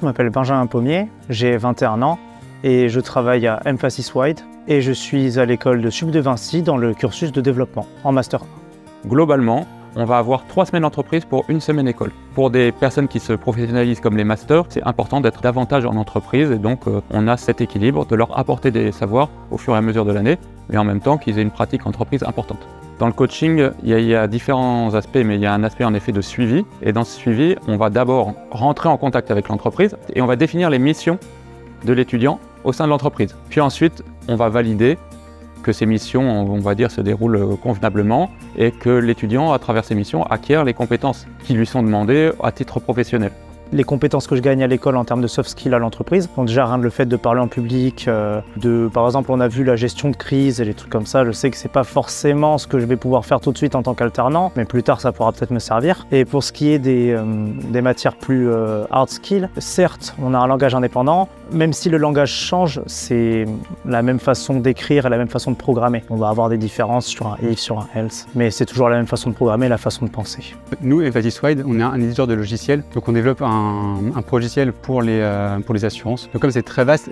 je m'appelle Benjamin Pommier, j'ai 21 ans et je travaille à Emphasis Wide et je suis à l'école de Sup de Vinci dans le cursus de développement en Master 1. Globalement, on va avoir 3 semaines d'entreprise pour 1 semaine école. Pour des personnes qui se professionnalisent comme les masters, c'est important d'être davantage en entreprise et donc on a cet équilibre de leur apporter des savoirs au fur et à mesure de l'année, mais en même temps qu'ils aient une pratique entreprise importante. Dans le coaching, il y a différents aspects, mais il y a un aspect en effet de suivi. Et dans ce suivi, on va d'abord rentrer en contact avec l'entreprise et on va définir les missions de l'étudiant au sein de l'entreprise. Puis ensuite, on va valider que ces missions, on va dire, se déroulent convenablement et que l'étudiant, à travers ces missions, acquiert les compétences qui lui sont demandées à titre professionnel. Les compétences que je gagne à l'école en termes de soft skills à l'entreprise, donc déjà rien de le fait de parler en public, par exemple on a vu la gestion de crise et les trucs comme ça, je sais que c'est pas forcément ce que je vais pouvoir faire tout de suite en tant qu'alternant, mais plus tard ça pourra peut-être me servir. Et pour ce qui est des matières plus hard skills, certes on a un langage indépendant, même si le langage change, c'est la même façon d'écrire et la même façon de programmer. On va avoir des différences sur un if, sur un else, mais c'est toujours la même façon de programmer, la façon de penser. Nous, Emphasis Wide, on est un éditeur de logiciels, donc on développe un logiciel pour les assurances. Donc comme c'est très vaste,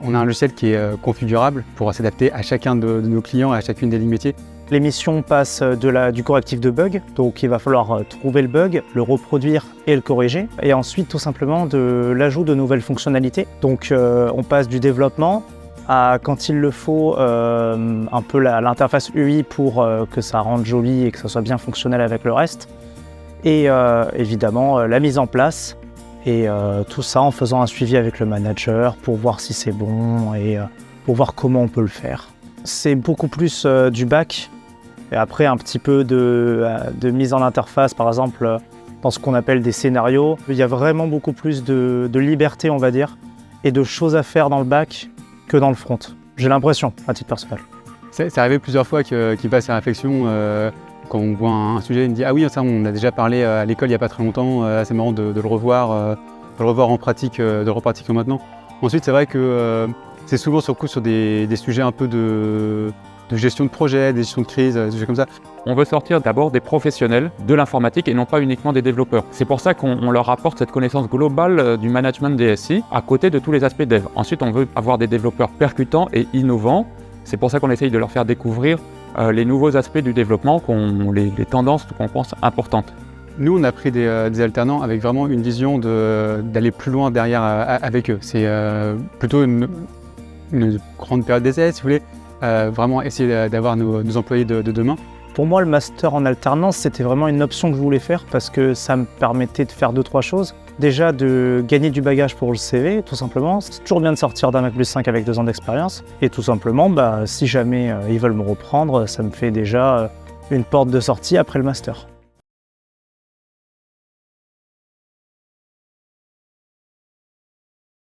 on a un logiciel qui est configurable pour s'adapter à chacun de nos clients et à chacune des lignes métiers. Les missions passent du correctif de bugs, donc il va falloir trouver le bug, le reproduire et le corriger. Et ensuite tout simplement de l'ajout de nouvelles fonctionnalités. Donc on passe du développement à, quand il le faut, un peu l'interface UI pour que ça rende joli et que ça soit bien fonctionnel avec le reste. Et évidemment la mise en place et tout ça en faisant un suivi avec le manager pour voir si c'est bon et pour voir comment on peut le faire. C'est beaucoup plus du back et après un petit peu de mise en interface, par exemple dans ce qu'on appelle des scénarios. Il y a vraiment beaucoup plus de liberté, on va dire, et de choses à faire dans le back que dans le front. J'ai l'impression, à titre personnel. C'est arrivé plusieurs fois qu'il passe à réflexion. Quand on voit un sujet, il me dit « Ah oui, ça on a déjà parlé à l'école il n'y a pas très longtemps, c'est marrant de le revoir en pratique, de le repratiquer maintenant. » Ensuite, c'est vrai que c'est souvent sur des sujets un peu de gestion de projet, de gestion de crise, des sujets comme ça. On veut sortir d'abord des professionnels de l'informatique et non pas uniquement des développeurs. C'est pour ça qu'on leur apporte cette connaissance globale du management DSI à côté de tous les aspects dev. Ensuite, on veut avoir des développeurs percutants et innovants. C'est pour ça qu'on essaye de leur faire découvrir les nouveaux aspects du développement, les tendances qu'on pense importantes. Nous, on a pris des alternants avec vraiment une vision d'aller plus loin derrière avec eux. C'est plutôt une grande période d'essai, si vous voulez, vraiment essayer d'avoir nos employés de demain. Pour moi, le master en alternance, c'était vraiment une option que je voulais faire parce que ça me permettait de faire 2-3 choses. Déjà, de gagner du bagage pour le CV, tout simplement. C'est toujours bien de sortir d'un Bac+5 avec 2 ans d'expérience. Et tout simplement, si jamais ils veulent me reprendre, ça me fait déjà une porte de sortie après le master.